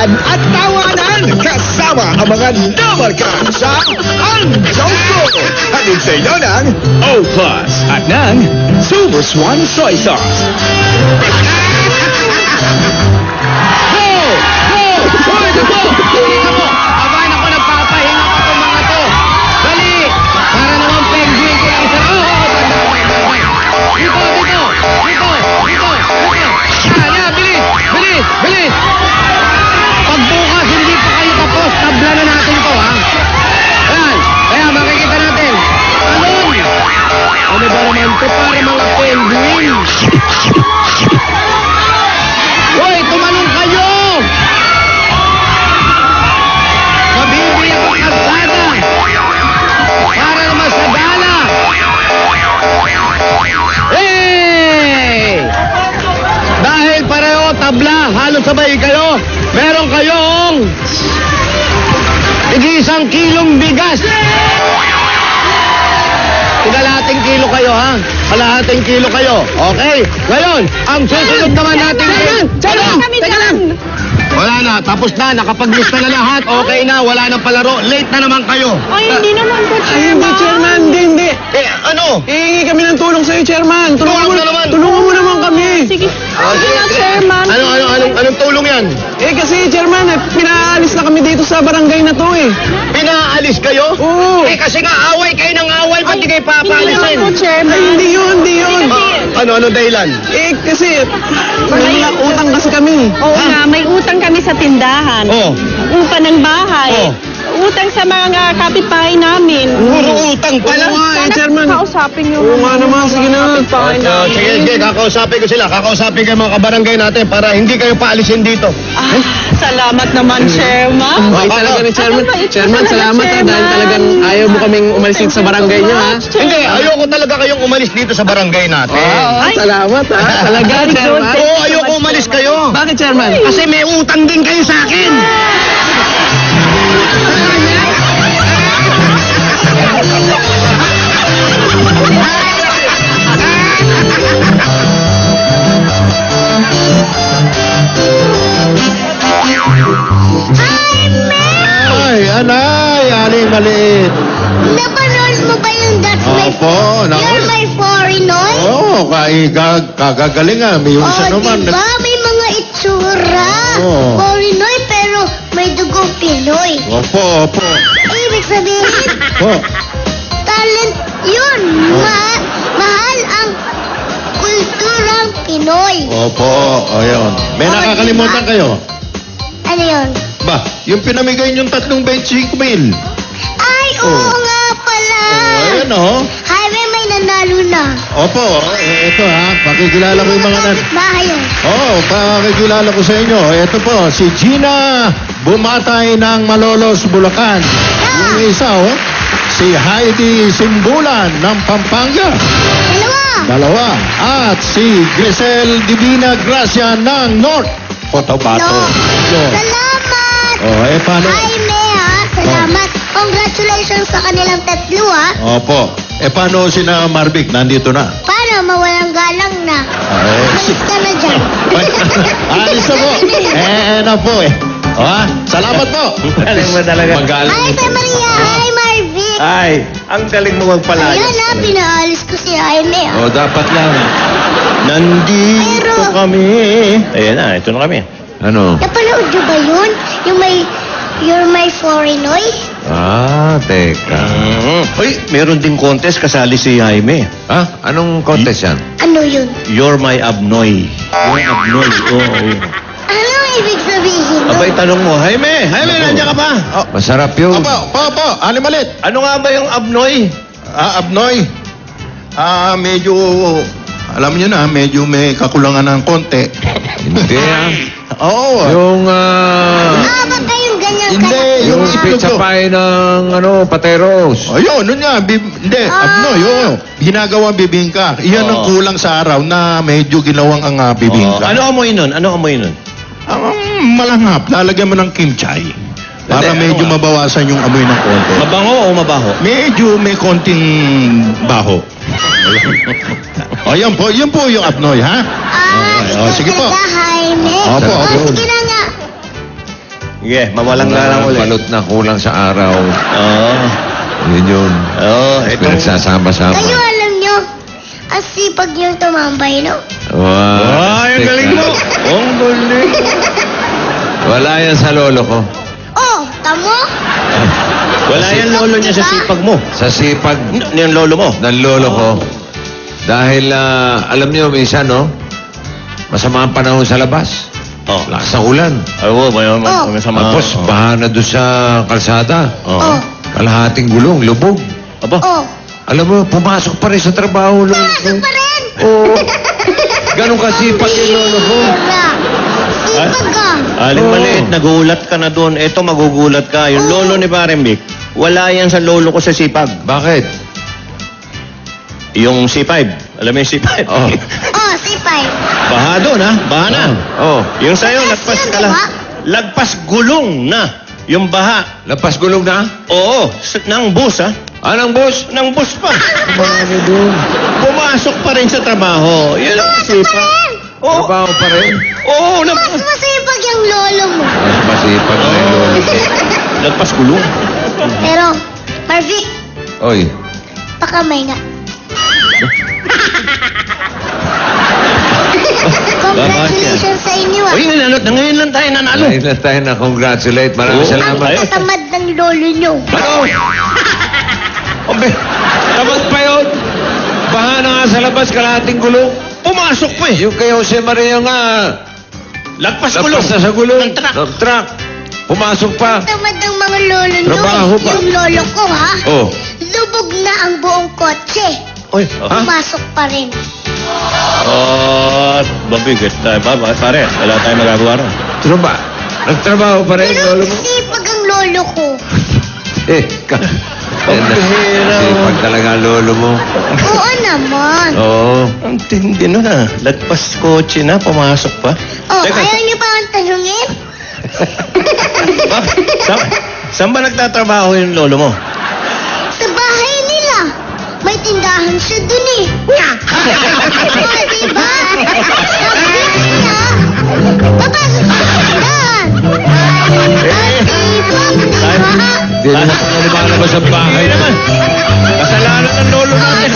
kwentuhan at tawanan kasama ang mga namarka sa Ang Joko. Hatid sa inyo ng O Plus at ng Silver Swan Soy Sauce. Bilis! Pagbukas, hindi pa kayo tapos. Tabla na natin to, ha? Ayan. Kaya makikita natin. Ano ba naman to? Para mga penguin. Hoy, tumalong kayo! Mabibili ang kalsada. Para naman sa gala. Hey! Dahil pareho tabla, halos sabay kayo, meron kayong tig-1 kilong bigas. Kalahating kilo kayo, ha? Kalahating kilo kayo. Okay? Ngayon, ang susunod naman natin... Teka lang! Wala na, tapos na, nakapaglista na lahat, okay na, wala nang palaro, late na naman kayo. Ay, hindi naman po, Hindi, Chairman, hindi. Ano? Hihingi kami ng tulong sa'yo, Chairman. Tulungan mo naman kami. Sige. Sige na, Chairman. Anong tulong yan? Kasi, Chairman, pinaalis na kami dito sa barangay na to, Pinaalis kayo? Oo. Kasi nga, away kayo ng away, ba't di kayo Hindi papaalisin? naman po, Chairman. Hindi yun. Ano dahilan? Kasi, may utang kasi kami. Oo nga, may utang kami sa tindahan. Oh. Upa ng bahay. Oh. Utang sa mga kapitbahay namin. Puro utang pala. Oo nga, Sana Chairman. kausapin yung Oo nga naman, sige na. kapitbahay namin. Sige, kakausapin ko sila. Kakausapin kayo mga kabarangay natin para hindi kayo paalisin dito. Salamat naman, Chairman. Okay talaga ni Chairman. Ay, Chairman, talaga, salamat Chairman. dahil talagang ayaw mo kaming umalis dito sa barangay niyo, ha? Hindi, ayoko talaga kayong umalis dito sa barangay natin. Ay. Salamat, ha? Talaga, Very good. Chairman. Oo, ayoko umalis kayo. Bakit, Chairman? Kasi may utang din kayo sa akin. Ay, anay, aling maliit. Napanood mo ba yung That's My Opo, You're My Foreignoy? Oo, kagagaling nga. May yung isa naman. diba? May mga itsura. Oo. Foreignoy pero may dugong Pinoy. Opo. Ibig sabihin, Opo. talent yun. Mahal ang kulturang Pinoy. Opo, ayun. May nakakalimutan kayo. Ano yun? Ba, yung pinamigay niyong 325 mil. Ay, oo nga pala. Ayun, oh. Jaime, may nanalo na. Opo, ito ha. Pakikilala ko yung mga Bahay yun. pakikilala ko sa inyo. Ito po, si Gina Bumatay ng Malolos, Bulacan. Yung isa, si Heidi Simbulan ng Pampanga. Dalawa. At si Grisel Divina Gracia ng North Cotabato. Yun. Salamat. Paano? Jaime, ha? Salamat. Congratulations sa kanilang tatlo, ha? Opo. Paano sina Marvic? Nandito na. Paano mawalang galang na? Malis ka na dyan. Alis na po. Na po salamat po. Galing mo talaga. Hi, Tay Maria. Hi, Marvic. Ay, ang galing mo magpalayas. Ayan na, pinaalis ko si Jaime, ha? Dapat lang. Nandito Pero- kami. Ayan na, ito na kami. Ano? Napanood nyo ba yun? Yung You're My Foreignoy? Teka. Uy, meron ding contest kasali si Jaime. Anong contest yan? Ano yun? You're my abnoy. Yung abnoy, Anong ibig sabihin nun? Abay, tanong mo, Jaime, nandiyan ka pa? Masarap yun. Opo. Alimalit. Ano nga ba yung abnoy? Abnoy. Medyo, alam niyo na, medyo may kakulangan ng konti. Hindi Oo. Yung, Ba't kayong ganyan hindi, yung itlog ko. ng, pateros. Ayun, nun nga, hindi, abnoy, oo. Ginagawang bibingka. Iyan ang kulang sa araw na medyo ginawang ang bibingka. Ano amoy nun? Malanghap, lalagyan mo ng kimchi. Para Hindi, medyo ano nga? mabawasan yung amoy ng konti. Mabango o mabaho? Medyo may konting baho. Yun po yung abnoy, ha? ikaw sige po. talaga, Jaime. Opo. Sige na nga. Sige, mawalang galang ulit. Balot na kulang sa araw. Oo. Yun yun. Oo, Pinagsasama-sama. Kayo alam nyo, ang sipag yung tumambay, no? Wow. Ay, ang galing mo. Ang galing. Wala yan sa lolo ko. Oh, tamo? Wala yan lolo niya sa sipag mo. Sa sipag Yung lolo mo. ng lolo ko. Dahil, alam niyo, minsan, no? Masama ang panahon sa labas. Oh. Lakas ng ulan. Ay, oo, may Oh. sama. Tapos, baha na doon sa kalsada. Oh, Kalahating gulong, lubog. Aba. oh. Alam mo, pumasok pa rin sa trabaho, lolo ko. Pasok pa rin! Oo. Ganun kasipag yung lolo ko. Wala. Sipag ka. Aling Oo. maliit, nagulat ka na doon. Eto, magugulat ka. Yung lolo ni Parembik, wala yan sa lolo ko sa sipag. Bakit? Yung C5. Alam mo yung C5? Oh. Oh, C5. Baha doon, ha? Baha na. Oh. Yung sa'yo, lagpas Yun, ka diba? lang. Lagpas gulong na. Yung baha. Lapas gulong na? Oo, ng bus, ha? Anong boss? Ng bus pa. Ano doon? Pumasok pa rin sa trabaho. Yun ang sipag. Oo, Trabaho pa rin? oo, Mas masipag yung lolo mo. Mas masipag na yung lolo ko. lagpas gulong. Pero, Marvic, Oy, pakamay nga. Congratulations sa inyo, ah. Uy, ngayon lang tayo nanalo. ngayon na tayo na congratulate. Maraming Oo. Ang salamat. tatamad ng lolo nyo. Ano? Obe, tapat pa yun. Baha na nga sa labas, kalahating gulong. Pumasok pa eh. Yung kay Jose Maria nga, Lagpas gulong. lapas na sa gulong. Ng truck. Ng truck. Pumasok pa. Tamad ng mga lolo nyo. Trabaho eh. pa. Yung lolo ko, ha? Oh. Lubog na ang buong kotse. Uy, Pumasok pa rin. mabigat tayo. Pare, wala tayong magagawa ron. Traba. Nagtrabaho pa rin, Pero lolo mo. sipag ang lolo ko. Eh, Pambihira. Sipag talaga ang lolo mo. Oo naman. Oo. Ang tindi nun ah. Lagpas kotse na, pumasok pa. Oh, Teka, ayaw niyo pa ang tanungin? Saan ba nagtatrabaho yung lolo mo? Sa bahay nila. May tindahan siya dun eh. Oh, diba? Sabi niya, papasok sa tindahan. Hindi naman ako lumalabas ang bahay. Hindi naman. Kasalanan ng lolo natin.